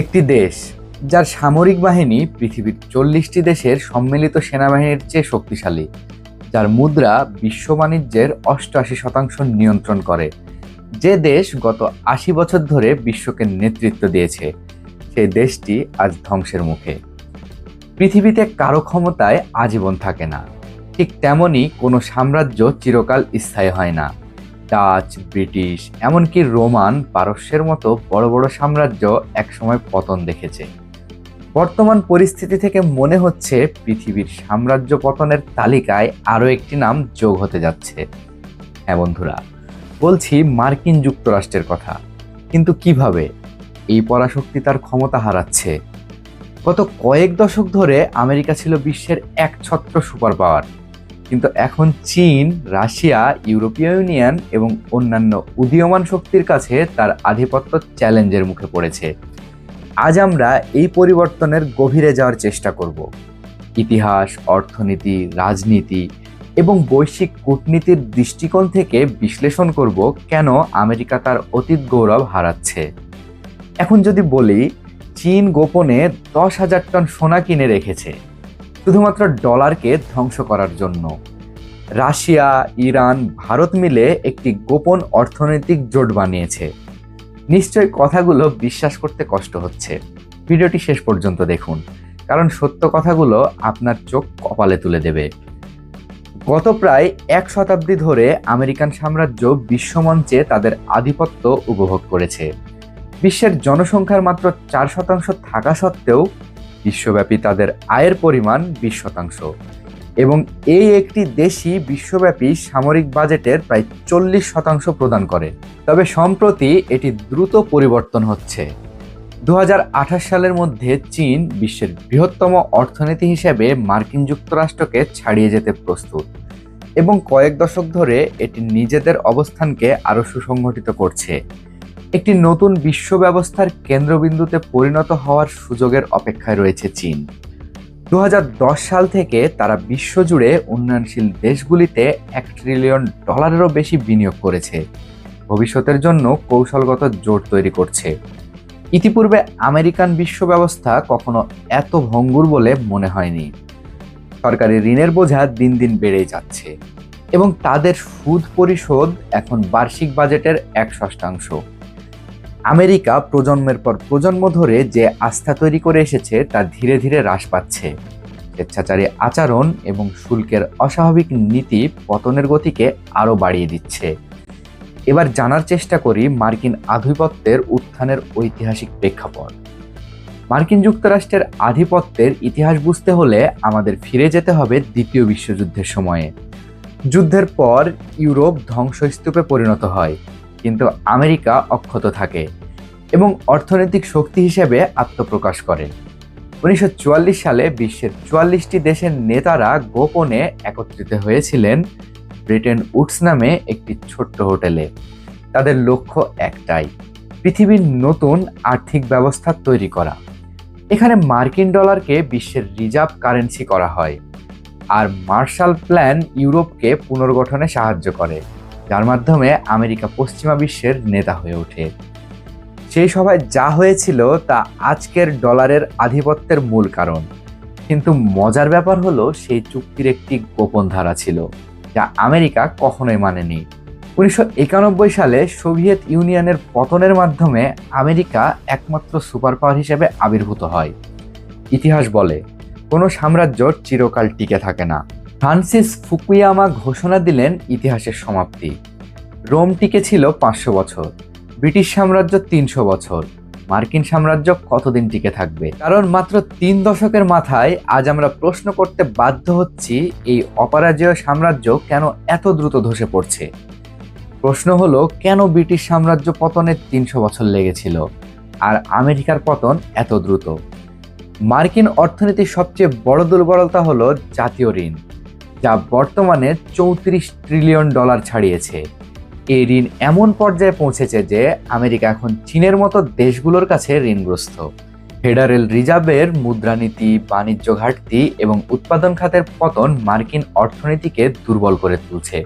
একটি দেশ যার সামরিক বাহিনী পৃথিবীর 40টি দেশের সম্মিলিত সেনাবাহিনীর চেয়ে শক্তিশালী, যার মুদ্রা বিশ্ব বাণিজ্যের 88% নিয়ন্ত্রণ করে, যে দেশ গত 80 বছর ধরে বিশ্বকে নেতৃত্ব দিয়েছে, সেই দেশটি আজ ধ্বংসের মুখে। পৃথিবীতে কারো ক্ষমতায় আজীবন থাকে না, ঠিক তেমনই কোনো সাম্রাজ্য চিরকাল স্থায়ী হয় না। ডাচ, ব্রিটিশ, এমনকি রোমান, পারস্যের মতো বড় বড় সাম্রাজ্য একসময় পতন দেখেছে। বর্তমান পরিস্থিতি থেকে মনে হচ্ছে পৃথিবীর সাম্রাজ্য পতনের তালিকায় আরও একটি নাম যোগ হতে যাচ্ছে। হ্যাঁ বন্ধুরা, বলছি মার্কিন যুক্তরাষ্ট্রের কথা। কিন্তু কিভাবে এই পরাশক্তি তার ক্ষমতা হারাচ্ছে? গত কয়েক দশক ধরে আমেরিকা ছিল বিশ্বের একছত্র সুপার পাওয়ার, কিন্তু এখন চীন, রাশিয়া, ইউরোপীয় ইউনিয়ন এবং অন্যান্য উদীয়মান শক্তির কাছে তার আধিপত্য চ্যালেঞ্জের মুখে পড়েছে। আজ আমরা এই পরিবর্তনের গভীরে যাওয়ার চেষ্টা করব। ইতিহাস, অর্থনীতি, রাজনীতি এবং বৈশ্বিক কূটনীতির দৃষ্টিকোণ থেকে বিশ্লেষণ করব কেন আমেরিকা তার অতীত গৌরব হারাচ্ছে। এখন যদি বলি, চীন গোপনে 10,000 টন সোনা কিনে রেখেছে শুধুমাত্র ডলারকে ধ্বংস করার জন্য। রাশিয়া, ইরান, ভারত মিলে একটি গোপন অর্থনৈতিক জোট বানিয়েছে। নিশ্চয় কথাগুলো বিশ্বাস করতে কষ্ট হচ্ছে। ভিডিওটি শেষ পর্যন্ত দেখুন, কারণ সত্য কথাগুলো আপনার চোখ কপালে তুলে দেবে। গত প্রায় 1 শতাব্দী ধরে আমেরিকান সাম্রাজ্য বিশ্বমঞ্চে তাদের আধিপত্য উপভোগ করেছে। বিশ্বের জনসংখ্যার মাত্র 4% থাকা সত্ত্বেও বিশ্বব্যাপী তাদের আয়ের পরিমাণ 20%, এবং এই একটি দেশই বিশ্বব্যাপী সামরিক বাজেটের প্রায় 40% প্রদান করে। তবে সম্প্রতি এটি দ্রুত পরিবর্তন হচ্ছে। 2028 সালের মধ্যে চীন বিশ্বের বৃহত্তম অর্থনীতি হিসেবে মার্কিন যুক্তরাষ্ট্রকে ছাড়িয়ে যেতে প্রস্তুত, এবং কয়েক দশক ধরে এটি নিজেদের অবস্থানকে আরও সুসংগঠিত করছে। একটি নতুন বিশ্ব ব্যবস্থার কেন্দ্রবিন্দুতে পরিণত হওয়ার সুযোগের অপেক্ষায় রয়েছে চীন। 2010 সাল থেকে তারা বিশ্বজুড়ে উন্নয়নশীল দেশগুলিতে $1 ট্রিলিয়ন বেশি বিনিয়োগ করেছে, ভবিষ্যতের জন্য কৌশলগত জোট তৈরি করছে। ইতিপূর্বে আমেরিকান বিশ্ব ব্যবস্থা কখনো এত ভঙ্গুর বলে মনে হয়নি। সরকারি ঋণের বোঝা দিন দিন বেড়েই যাচ্ছে, এবং তাদের সুদ পরিশোধ এখন বার্ষিক বাজেটের 1/6। আমেরিকা প্রজন্মের পর প্রজন্ম ধরে যে আস্থা তৈরি করে এসেছে তা ধীরে ধীরে হ্রাস পাচ্ছে। স্বেচ্ছাচারী আচরণ এবং শুল্কের অস্বাভাবিক নীতি পতনের গতিকে আরও বাড়িয়ে দিচ্ছে। এবার জানার চেষ্টা করি মার্কিন আধিপত্যের উত্থানের ঐতিহাসিক প্রেক্ষাপট। মার্কিন যুক্তরাষ্ট্রের আধিপত্যের ইতিহাস বুঝতে হলে আমাদের ফিরে যেতে হবে দ্বিতীয় বিশ্বযুদ্ধের সময়ে। যুদ্ধের পর ইউরোপ ধ্বংসস্তূপে পরিণত হয়, কিন্তু আমেরিকা অক্ষত থাকে এবং অর্থনৈতিক শক্তি হিসেবে আত্মপ্রকাশ করে। 1944 সালে বিশ্বের 44টি দেশের নেতারা গোপনে একত্রিত হয়েছিলেন ব্রেটন উডস নামে একটি ছোট্ট হোটেলে। তাদের লক্ষ্য একটাই, পৃথিবীর নতুন আর্থিক ব্যবস্থা তৈরি করা। এখানে মার্কিন ডলারকে বিশ্বের রিজার্ভ কারেন্সি করা হয়, আর মার্শাল প্ল্যান ইউরোপকে পুনর্গঠনে সাহায্য করে, যার মাধ্যমে আমেরিকা পশ্চিমা বিশ্বের নেতা হয়ে ওঠে। সেই সভায় যা হয়েছিল তা আজকের ডলারের আধিপত্যের মূল কারণ। কিন্তু মজার ব্যাপার হলো, সেই চুক্তির একটি গোপন ধারা ছিল যা আমেরিকা কখনোই মানেনি। 1991 সালে সোভিয়েত ইউনিয়নের পতনের মাধ্যমে আমেরিকা একমাত্র সুপার পাওয়ার হিসেবে আবির্ভূত হয়। ইতিহাস বলে, কোনো সাম্রাজ্য চিরকাল টিকে থাকে না। ফ্রান্সিস ফুকুয়ামা ঘোষণা দিলেন ইতিহাসের সমাপ্তি। রোম টিকে ছিল 500 বছর, ব্রিটিশ সাম্রাজ্য 300 বছর। মার্কিন সাম্রাজ্য কতদিন টিকে থাকবে? কারণ মাত্র 3 দশকের মাথায় আজ আমরা প্রশ্ন করতে বাধ্য হচ্ছি, এই অপরাজেয় সাম্রাজ্য কেন এত দ্রুত ধসে পড়ছে? প্রশ্ন হলো, কেন ব্রিটিশ সাম্রাজ্য পতনে 300 বছর লেগেছিল আর আমেরিকার পতন এত দ্রুত? মার্কিন অর্থনীতির সবচেয়ে বড় দুর্বলতা হলো জাতীয় ঋণ, যা বর্তমানে $34 ট্রিলিয়ন ছাড়িয়েছে। এই ঋণ এমন পর্যায়ে পৌঁছেছে যে আমেরিকা এখন চীনের মতো দেশগুলোর কাছে ঋণগ্রস্ত। ফেডারেল রিজার্ভের মুদ্রানীতি, বাণিজ্য ঘাটতি এবং উৎপাদন খাতের পতন মার্কিন অর্থনীতিকে দুর্বল করে তুলছে।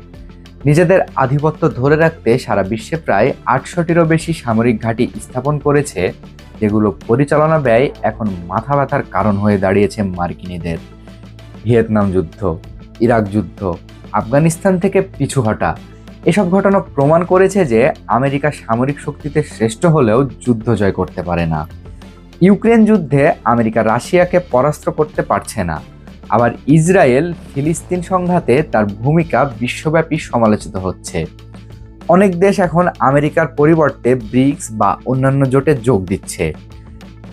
নিজেদের আধিপত্য ধরে রাখতে সারা বিশ্বে প্রায় 800টিরও বেশি সামরিক ঘাঁটি স্থাপন করেছে যেগুলো পরিচালনা ব্যয় এখন মাথা ব্যথার কারণ হয়ে দাঁড়িয়েছে মার্কিনীদের। ভিয়েতনাম যুদ্ধ, ইরাক যুদ্ধ, আফগানিস্তান থেকে পিছু হটা, এসব ঘটনা প্রমাণ করেছে যে আমেরিকা সামরিক শক্তিতে শ্রেষ্ঠ হলেও যুদ্ধ জয় করতে পারে না। ইউক্রেন যুদ্ধে আমেরিকা রাশিয়াকে পরাস্ত করতে পারছে না। আবার ইসরায়েল ফিলিস্তিন সংঘাতে তার ভূমিকা বিশ্বব্যাপী সমালোচিত হচ্ছে। অনেক দেশ এখন আমেরিকার পরিবর্তে ব্রিক্স বা অন্যান্য জোটে যোগ দিচ্ছে।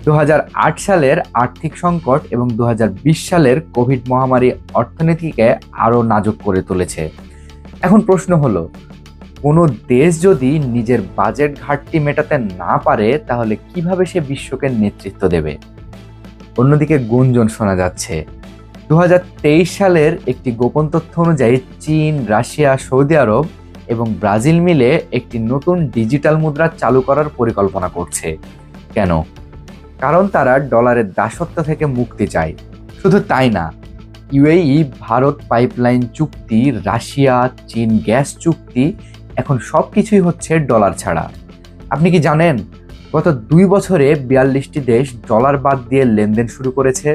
2008 সালের আর্থিক সংকট এবং 2020 সালের কোভিড মহামারী অর্থনীতিকে আরও নাজুক করে তুলেছে। এখন প্রশ্ন হলো, কোনো দেশ যদি নিজের বাজেট ঘাটতি মেটাতে না পারে তাহলে কিভাবে সে বিশ্বকে নেতৃত্ব দেবে? অন্যদিকে গুঞ্জন শোনা যাচ্ছে 2023 সালের একটি গোপন তথ্য অনুযায়ী চীন, রাশিয়া, সৌদি আরব এবং ব্রাজিল মিলে একটি নতুন ডিজিটাল মুদ্রা চালু করার পরিকল্পনা করছে। কেন? কারণ তারা ডলারের দাসত্ব থেকে মুক্তি চায়। শুধু তাই না, ইউএই ভারত পাইপলাইন চুক্তি, রাশিয়া চীন গ্যাস চুক্তি, এখন সবকিছুই হচ্ছে ডলার ছাড়া। আপনি কি জানেন গত 2 বছরে 42টি দেশ ডলার বাদ দিয়ে লেনদেন শুরু করেছে?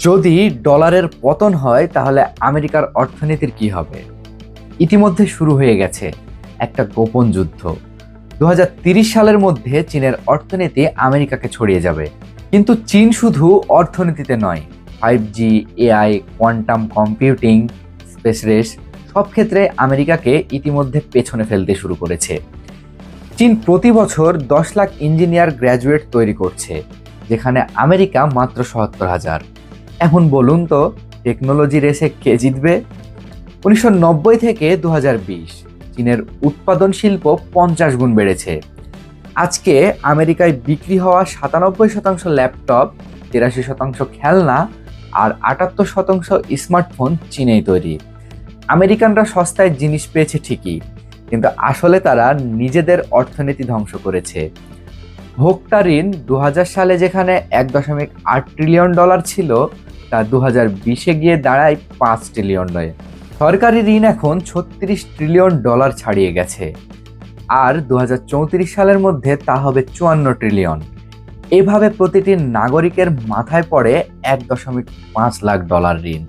যদি ডলারের পতন হয় তাহলে আমেরিকার অর্থনীতির কি হবে? ইতিমধ্যে শুরু হয়ে গেছে একটা গোপন যুদ্ধ। 2030 সালের মধ্যে চীনের অর্থনীতি আমেরিকাকে ছড়িয়ে যাবে। কিন্তু চীন শুধু অর্থনীতিতে নয়, 5G, AI, quantum computing, space race, সব ক্ষেত্রে আমেরিকাকে ইতিমধ্যে পেছনে ফেলতে শুরু করেছে। চীন প্রতি বছর 10 লাখ ইঞ্জিনিয়ার গ্র্যাজুয়েট তৈরি করছে, যেখানে আমেরিকা মাত্র 77,000। এখন বলুন তো, টেকনোলজি রেসে কে জিতবে? 1990 থেকে 2020 চীনের উৎপাদন শিল্প 50 গুণ বেড়েছে। আজকে আমেরিকায় বিক্রি হওয়া 97% ল্যাপটপ, 83% খেলনা আর 78% স্মার্টফোন চীনেই তৈরি। আমেরিকানরা সস্তায় জিনিস পেয়েছে ঠিকই, কিন্তু আসলে তারা নিজেদের অর্থনীতি ধ্বংস করেছে। ভোক্তা ঋণ 2000 সালে যেখানে $1.8 ট্রিলিয়ন ছিল, তা 2020-এ গিয়ে দাঁড়ায় $5 ট্রিলিয়ন। সরকারি ঋণ এখন $36 ট্রিলিয়ন ছাড়িয়ে গেছে, আর 2034 সালের মধ্যে তা হবে $54 ট্রিলিয়ন। এভাবে প্রতিটি নাগরিকের মাথায় পড়ে $1.5 লাখ ঋণ।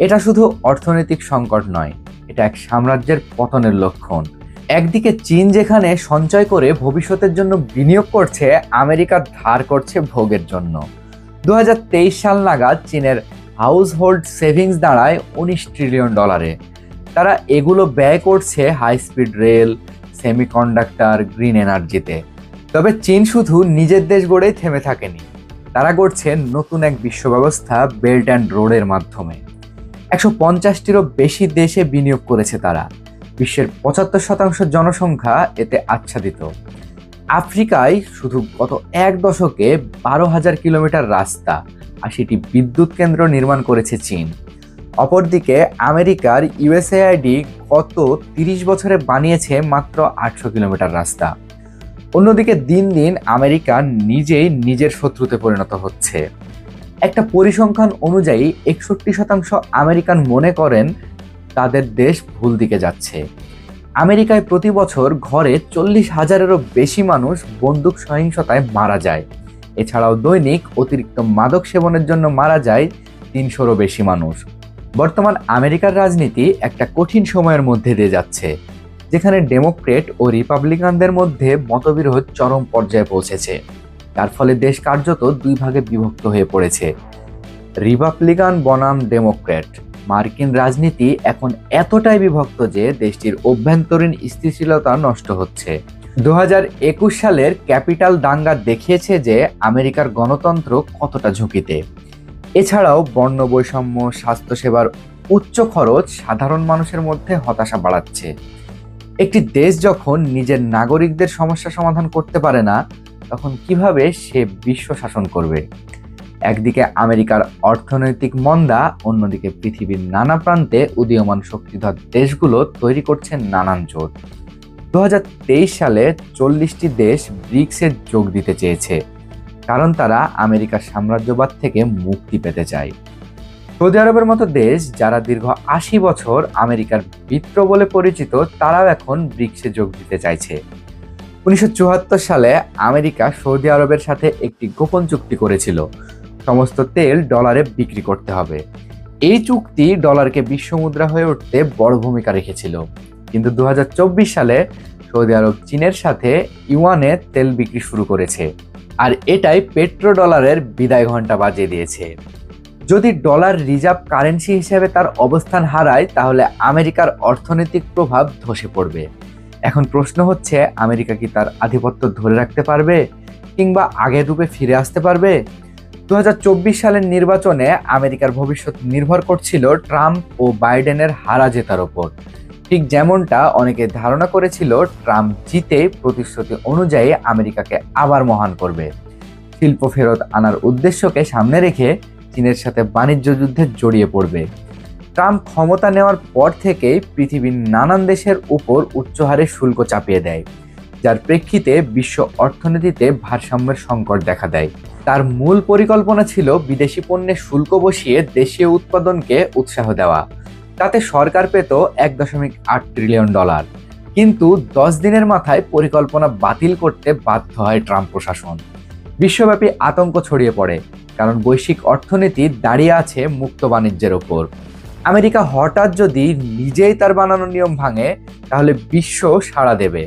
এটা শুধু অর্থনৈতিক সংকট নয়, এটা এক সাম্রাজ্যের পতনের লক্ষণ। একদিকে চীন যেখানে সঞ্চয় করে ভবিষ্যতের জন্য বিনিয়োগ করছে, আমেরিকা ধার করছে ভোগের জন্য। 2023 সাল নাগাদ চীনের হাউস হোল্ড সেভিংস দাঁড়ায় $19 ট্রিলিয়ন। তারা এগুলো ব্যয় করছে high speed rail, semiconductor, green এনার্জিতে। তবে চীন শুধু নিজের দেশ গড়েই থেমে থাকেনি, তারা গড়ছে নতুন এক বিশ্ব ব্যবস্থা বেল্ট অ্যান্ড রোডের মাধ্যমে। 150টিরও বেশি দেশে বিনিয়োগ করেছে তারা। বিশ্বের 75% জনসংখ্যা এতে আচ্ছাদিত। আফ্রিকায় শুধু গত 1 দশকে 12,000 কিলোমিটার রাস্তা, 80টি বিদ্যুৎ কেন্দ্র নির্মাণ করেছে চীন। অপরদিকে আমেরিকার ইউএসএআইডি গত 30 বছরে বানিয়েছে মাত্র 800 কিলোমিটার রাস্তা। অন্যদিকে দিন দিন আমেরিকা নিজেই নিজের শত্রুতে পরিণত হচ্ছে। একটা পরিসংখ্যান অনুযায়ী 61% আমেরিকান মনে করেন তাদের দেশ ভুল দিকে যাচ্ছে। আমেরিকায় প্রতি বছর ঘরে 40,000-এরও বেশি মানুষ বন্দুক সহিংসতায় মারা যায়। এছাড়াও দৈনিক অতিরিক্ত মাদক সেবনের জন্য মারা যায় 300-রও বেশি মানুষ। বর্তমান আমেরিকার রাজনীতি একটা কঠিন সময়ের মধ্যে দিয়ে যাচ্ছে, যেখানে ডেমোক্রেট ও রিপাবলিকানদের মধ্যে মতবিরোধ চরম পর্যায়ে পৌঁছেছে। তার ফলে দেশ কার্যত 2 ভাগে বিভক্ত হয়ে পড়েছে, রিপাবলিকান বনাম ডেমোক্রেট। মার্কিন রাজনীতি এখন এতটাই বিভক্ত যে দেশটির অভ্যন্তরীণ স্থিতিশীলতা নষ্ট হচ্ছে। 2021 সালের ক্যাপিটাল দাঙ্গা দেখিয়েছে যে আমেরিকার গণতন্ত্র কতটা ঝুঁকিতে। এছাড়াও বর্ণ বৈষম্য, স্বাস্থ্যসেবার উচ্চ খরচ সাধারণ মানুষের মধ্যে হতাশা বাড়াচ্ছে। একটি দেশ যখন নিজের নাগরিকদের সমস্যা সমাধান করতে পারে না, তখন কিভাবে সে বিশ্ব শাসন করবে? একদিকে আমেরিকার অর্থনৈতিক মন্দা, অন্যদিকে পৃথিবীর নানা প্রান্তে উদীয়মান শক্তিধর দেশগুলো তৈরি করছে নানান জোট। 2023 সালে 40টি দেশ ব্রিক্সে যোগ দিতে চেয়েছে, কারণ তারা আমেরিকার সাম্রাজ্যবাদ থেকে মুক্তি পেতে চায়। সৌদি আরবের মতো দেশ, যারা দীর্ঘ 80 বছর আমেরিকার মিত্র বলে পরিচিত, তারাও এখন ব্রিক্সে যোগ দিতে চাইছে। 1974 সালে আমেরিকা সৌদি আরবের সাথে একটি গোপন চুক্তি করেছিল, সমস্ত তেল ডলারে বিক্রি করতে হবে। এই চুক্তি ডলারকে বিশ্বমুদ্রা হয়ে উঠতে বড় ভূমিকা রেখেছিল। কিন্তু 2024 সালে সৌদি আরব চীনের সাথে ইউয়ানে তেল বিক্রি শুরু করেছে, আর এটাই পেট্রো ডলারের বিদায় ঘন্টা বাজিয়ে দিয়েছে। যদি ডলার রিজার্ভ কারেন্সি হিসেবে তার অবস্থান হারায়, তাহলে আমেরিকার অর্থনৈতিক প্রভাব ধসে পড়বে। এখন প্রশ্ন হচ্ছে, আমেরিকা কি তার আধিপত্য ধরে রাখতে পারবে, কিংবা আগের রূপে ফিরে আসতে পারবে? 2024 সালের নির্বাচনে আমেরিকার ভবিষ্যৎ নির্ভর করছিল ট্রাম্প ও বাইডেনের হারা জেতার ওপর। ঠিক যেমনটা অনেকে ধারণা করেছিল, ট্রাম্প জিতে প্রতিশ্রুতি অনুযায়ী আমেরিকাকে আবার মহান করবে। শিল্প ফেরত আনার উদ্দেশ্যকে সামনে রেখে চীনের সাথে বাণিজ্য যুদ্ধে জড়িয়ে পড়বে। ট্রাম্প ক্ষমতা নেওয়ার পর থেকেই পৃথিবীর নানান দেশের উপর উচ্চ হারে শুল্ক চাপিয়ে দেয়, যার প্রেক্ষিতে বিশ্ব অর্থনীতিতে ভারসাম্যের সংকট দেখা দেয়। তার মূল পরিকল্পনা ছিল বিদেশি পণ্যে শুল্ক বসিয়ে দেশীয় উৎপাদনকে উৎসাহ দেওয়া। তাতে সরকার পেত $1.8 ট্রিলিয়ন। কিন্তু 10 দিনের মাথায় পরিকল্পনা বাতিল করতে বাধ্য হয় ট্রাম্প প্রশাসন। বিশ্বব্যাপী আতঙ্ক ছড়িয়ে পড়ে, কারণ বৈশ্বিক অর্থনীতি দাঁড়িয়ে আছে মুক্ত বাণিজ্যের ওপর। আমেরিকা হঠাৎ যদি নিজেই তার বানানো নিয়ম ভাঙে, তাহলে বিশ্ব সাড়া দেবে।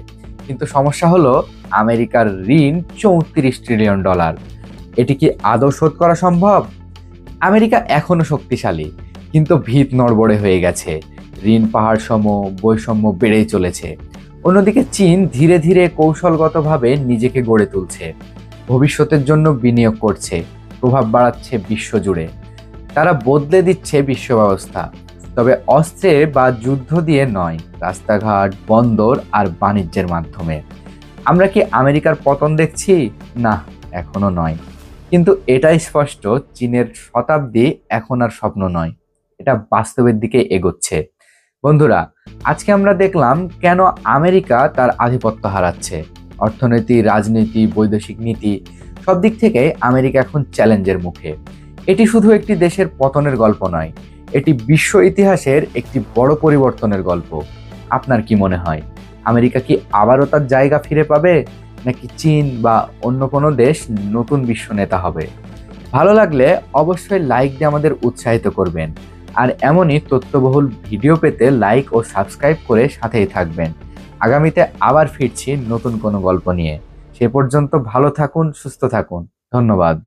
কিন্তু সমস্যা হলো, আমেরিকার ঋণ $34 ট্রিলিয়ন। এটি কি আদৌ শোধ করা সম্ভব? আমেরিকা এখনো শক্তিশালী, কিন্তু ভিত নড়বড়ে হয়ে গেছে। ঋণ পাহাড় সম, বৈষম্য বেড়েই চলেছে। অন্যদিকে চীন ধীরে ধীরে কৌশলগতভাবে নিজেকে গড়ে তুলছে, ভবিষ্যতের জন্য বিনিয়োগ করছে, প্রভাব বাড়াচ্ছে বিশ্বজুড়ে। তারা বদলে দিচ্ছে বিশ্ব ব্যবস্থা, তবে অস্ত্রে বা যুদ্ধ দিয়ে নয়, রাস্তাঘাট, বন্দর আর বাণিজ্যের মাধ্যমে। আমরা কি আমেরিকার পতন দেখছি? না, এখনো নয়। কিন্তু এটাই স্পষ্ট, চীনের শতাব্দী এখন আর স্বপ্ন নয়, এটা বাস্তবের দিকে এগোচ্ছে। বন্ধুরা, আজকে আমরা দেখলাম কেন আমেরিকা তার আধিপত্য হারাচ্ছে। অর্থনীতি, রাজনীতি, বৈদেশিক নীতি, সব দিক থেকে আমেরিকা এখন চ্যালেঞ্জের মুখে। এটি শুধু একটি দেশের পতনের গল্প নয়, এটি বিশ্ব ইতিহাসের একটি বড় পরিবর্তনের গল্প। আপনার কি মনে হয়, আমেরিকা কি আবারও তার জায়গা ফিরে পাবে, নাকি চীন বা অন্য কোনো দেশ নতুন বিশ্ব নেতা হবে? ভালো লাগলে অবশ্যই লাইক দিয়ে আমাদের উৎসাহিত করবেন, আর এমনই তথ্যবহুল ভিডিও পেতে লাইক ও সাবস্ক্রাইব করে সাথেই থাকবেন। আগামীতে আবার ফিরছি নতুন কোনো গল্প নিয়ে। সে পর্যন্ত ভালো থাকুন, সুস্থ থাকুন। ধন্যবাদ।